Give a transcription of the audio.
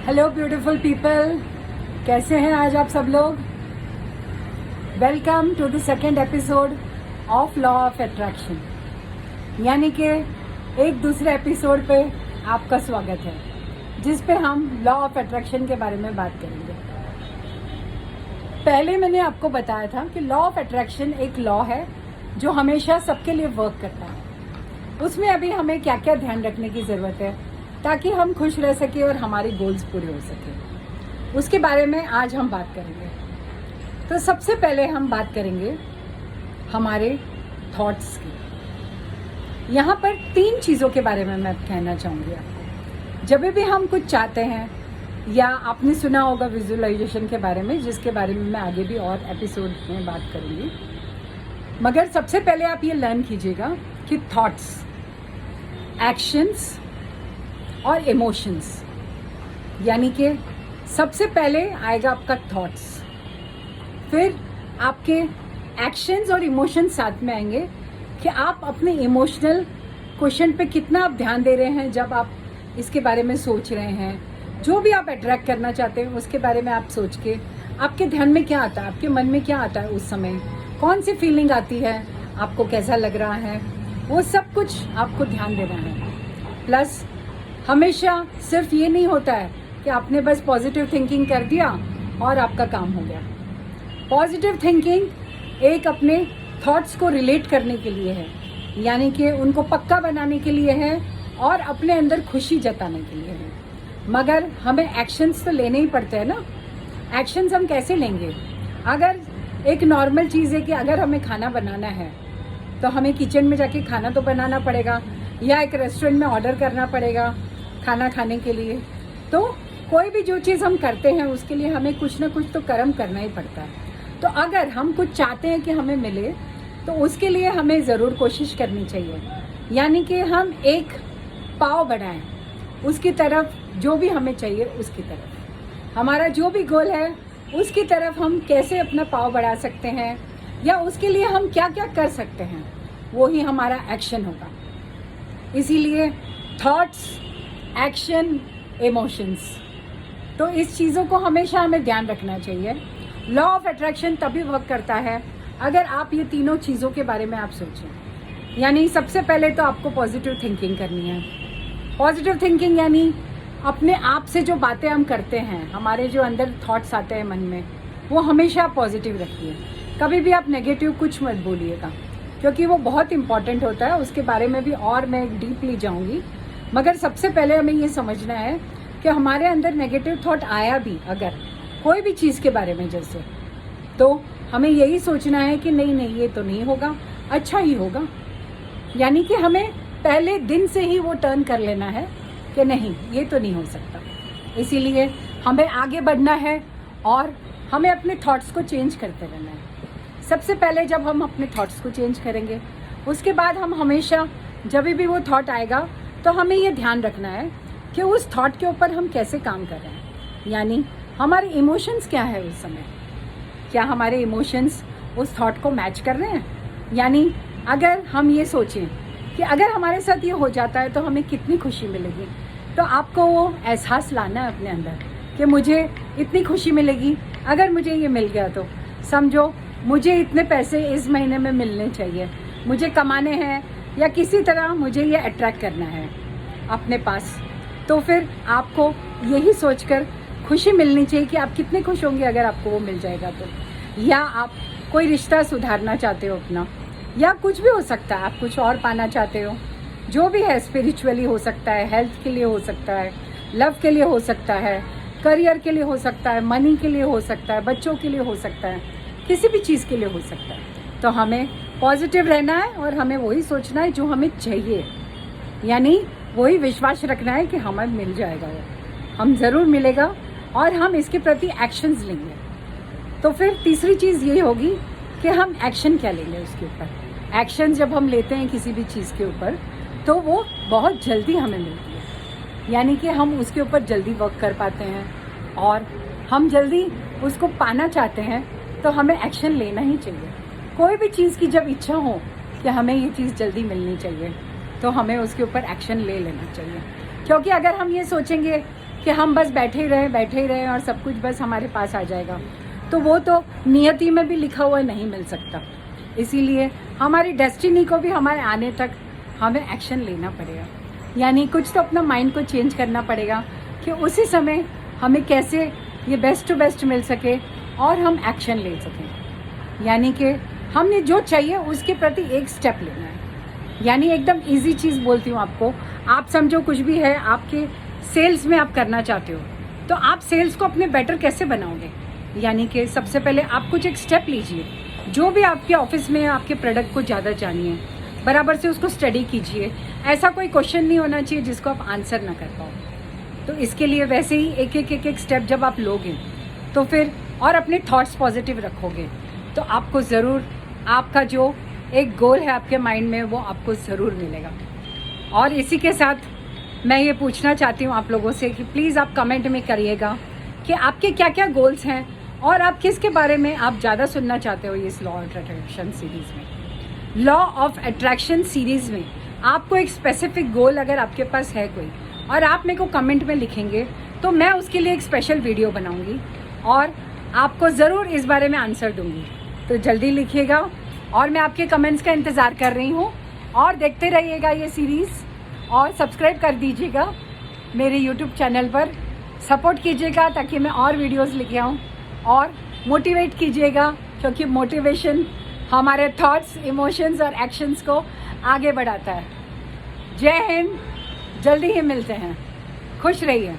Hello beautiful people, कैसे हैं आज आप सब लोग। Welcome to the second episode of law of attraction, यानी कि एक दूसरे एपिसोड पे आपका स्वागत है, जिस पे हम लॉ ऑफ अट्रैक्शन के बारे में बात करेंगे। पहले मैंने आपको बताया था कि लॉ ऑफ अट्रैक्शन एक लॉ है जो हमेशा सबके लिए वर्क करता है। उसमें अभी हमें क्या क्या ध्यान रखने की ज़रूरत है ताकि हम खुश रह सके और हमारी गोल्स पूरे हो सके, उसके बारे में आज हम बात करेंगे। तो सबसे पहले हम बात करेंगे हमारे थॉट्स की। यहाँ पर 3 चीज़ों के बारे में मैं कहना चाहूँगी आपको। जब भी हम कुछ चाहते हैं, या आपने सुना होगा विजुअलाइजेशन के बारे में, जिसके बारे में मैं आगे भी और एपिसोड में बात करूँगी, मगर सबसे पहले आप ये लर्न कीजिएगा कि थॉट्स, एक्शंस और इमोशंस, यानी कि सबसे पहले आएगा आपका थॉट्स, फिर आपके एक्शंस और इमोशंस साथ में आएंगे कि आप अपने इमोशनल क्वेश्चन पे कितना आप ध्यान दे रहे हैं। जब आप इसके बारे में सोच रहे हैं, जो भी आप अट्रैक्ट करना चाहते हैं उसके बारे में आप सोच के आपके ध्यान में क्या आता है, आपके मन में क्या आता है, उस समय कौन सी फीलिंग आती है, आपको कैसा लग रहा है, वो सब कुछ आपको ध्यान देना है। प्लस हमेशा सिर्फ ये नहीं होता है कि आपने बस पॉजिटिव थिंकिंग कर दिया और आपका काम हो गया। पॉजिटिव थिंकिंग एक अपने थॉट्स को रिलेट करने के लिए है, यानी कि उनको पक्का बनाने के लिए है और अपने अंदर खुशी जताने के लिए है। मगर हमें एक्शंस तो लेने ही पड़ते हैं ना। एक्शंस हम कैसे लेंगे? अगर एक नॉर्मल चीज़ है कि अगर हमें खाना बनाना है तो हमें किचन में जाके खाना तो बनाना पड़ेगा, या एक रेस्टोरेंट में ऑर्डर करना पड़ेगा खाना खाने के लिए। तो कोई भी जो चीज़ हम करते हैं उसके लिए हमें कुछ ना कुछ तो कर्म करना ही पड़ता है। तो अगर हम कुछ चाहते हैं कि हमें मिले तो उसके लिए हमें ज़रूर कोशिश करनी चाहिए, यानी कि हम एक पाँव बढ़ाएं उसकी तरफ, जो भी हमें चाहिए उसकी तरफ। हमारा जो भी गोल है उसकी तरफ हम कैसे अपना पाँव बढ़ा सकते हैं, या उसके लिए हम क्या क्या कर सकते हैं, वो ही हमारा एक्शन होगा। इसीलिए थॉट्स, एक्शन, इमोशंस, तो इस चीज़ों को हमेशा हमें ध्यान रखना चाहिए। लॉ ऑफ अट्रैक्शन तभी वर्क करता है अगर आप ये तीनों चीज़ों के बारे में आप सोचें। यानी सबसे पहले तो आपको पॉजिटिव थिंकिंग करनी है। पॉजिटिव थिंकिंग यानी अपने आप से जो बातें हम करते हैं, हमारे जो अंदर थॉट्स आते हैं मन में, वो हमेशा पॉजिटिव रखिए। कभी भी आप नेगेटिव कुछ मत बोलिएगा, क्योंकि वो बहुत इंपॉर्टेंट होता है। उसके बारे में भी और मैं डीपली जाऊंगी, मगर सबसे पहले हमें ये समझना है कि हमारे अंदर नेगेटिव थॉट आया भी अगर कोई भी चीज़ के बारे में जैसे, तो हमें यही सोचना है कि नहीं नहीं ये तो नहीं होगा, अच्छा ही होगा। यानी कि हमें पहले दिन से ही वो टर्न कर लेना है कि नहीं ये तो नहीं हो सकता। इसीलिए हमें आगे बढ़ना है और हमें अपने थॉट्स को चेंज करते रहना है। सबसे पहले जब हम अपने थॉट्स को चेंज करेंगे, उसके बाद हम हमेशा जब भी वो थॉट आएगा तो हमें ये ध्यान रखना है कि उस थॉट के ऊपर हम कैसे काम कर रहे हैं, यानी हमारे इमोशंस क्या है उस समय। क्या हमारे इमोशंस उस थॉट को मैच कर रहे हैं? यानी अगर हम ये सोचें कि अगर हमारे साथ ये हो जाता है तो हमें कितनी खुशी मिलेगी, तो आपको वो एहसास लाना है अपने अंदर कि मुझे इतनी खुशी मिलेगी अगर मुझे ये मिल गया। तो समझो मुझे इतने पैसे इस महीने में मिलने चाहिए, मुझे कमाने हैं, या किसी तरह मुझे ये अट्रैक्ट करना है अपने पास। तो फिर आपको यही सोचकर खुशी मिलनी चाहिए कि आप कितने खुश होंगे अगर आपको वो मिल जाएगा तो। या आप कोई रिश्ता सुधारना चाहते हो अपना, या कुछ भी हो सकता है, आप कुछ और पाना चाहते हो, जो भी है, स्पिरिचुअली हो सकता है, हेल्थ के लिए हो सकता है, लव के लिए हो सकता है, करियर के लिए हो सकता है, मनी के लिए हो सकता है, बच्चों के लिए हो सकता है, किसी भी चीज़ के लिए हो सकता है। तो हमें पॉजिटिव रहना है और हमें वही सोचना है जो हमें चाहिए, यानी वही विश्वास रखना है कि हमें मिल जाएगा, वो हम ज़रूर मिलेगा और हम इसके प्रति एक्शंस लेंगे। तो फिर तीसरी चीज़ ये होगी कि हम एक्शन क्या लेंगे उसके ऊपर। एक्शन जब हम लेते हैं किसी भी चीज़ के ऊपर तो वो बहुत जल्दी हमें मिलती है, यानी कि हम उसके ऊपर जल्दी वर्क कर पाते हैं, और हम जल्दी उसको पाना चाहते हैं तो हमें एक्शन लेना ही चाहिए। कोई भी चीज़ की जब इच्छा हो कि हमें ये चीज़ जल्दी मिलनी चाहिए तो हमें उसके ऊपर एक्शन ले लेना चाहिए। क्योंकि अगर हम ये सोचेंगे कि हम बस बैठे ही रहें और सब कुछ बस हमारे पास आ जाएगा, तो वो तो नियति में भी लिखा हुआ नहीं मिल सकता। इसीलिए हमारी डेस्टिनी को भी हमारे आने तक हमें एक्शन लेना पड़ेगा, यानी कुछ तो अपना माइंड को चेंज करना पड़ेगा कि उसी समय हमें कैसे ये बेस्ट टू बेस्ट मिल सके और हम एक्शन ले सकें। यानी कि हमने जो चाहिए उसके प्रति एक स्टेप लेना है। यानी एकदम इजी चीज़ बोलती हूँ आपको, आप समझो कुछ भी है, आपके सेल्स में आप करना चाहते हो, तो आप सेल्स को अपने बेटर कैसे बनाओगे? यानी कि सबसे पहले आप कुछ एक स्टेप लीजिए। जो भी आपके ऑफिस में आपके प्रोडक्ट को ज़्यादा जानिए, बराबर से उसको स्टडी कीजिए। ऐसा कोई क्वेश्चन नहीं होना चाहिए जिसको आप आंसर ना कर पाओ। तो इसके लिए वैसे ही एक स्टेप जब आप लोगे तो फिर और अपने थॉट्स पॉजिटिव रखोगे तो आपको ज़रूर आपका जो एक गोल है आपके माइंड में वो आपको ज़रूर मिलेगा। और इसी के साथ मैं ये पूछना चाहती हूँ आप लोगों से कि प्लीज़ आप कमेंट में करिएगा कि आपके क्या क्या गोल्स हैं और आप किसके बारे में आप ज़्यादा सुनना चाहते हो इस लॉ ऑफ अट्रैक्शन सीरीज़ में। लॉ ऑफ अट्रैक्शन सीरीज़ में आपको एक स्पेसिफिक गोल अगर आपके पास है कोई और आप मेरे को कमेंट में लिखेंगे तो मैं उसके लिए एक स्पेशल वीडियो बनाऊंगी और आपको ज़रूर इस बारे में आंसर दूंगी। तो जल्दी लिखिएगा और मैं आपके कमेंट्स का इंतज़ार कर रही हूँ। और देखते रहिएगा ये सीरीज़ और सब्सक्राइब कर दीजिएगा मेरे YouTube चैनल पर, सपोर्ट कीजिएगा ताकि मैं और वीडियोस लेके आऊँ और मोटिवेट कीजिएगा, क्योंकि मोटिवेशन हमारे थॉट्स, इमोशंस और एक्शंस को आगे बढ़ाता है। जय हिंद, जल्दी ही मिलते हैं, खुश रहिए।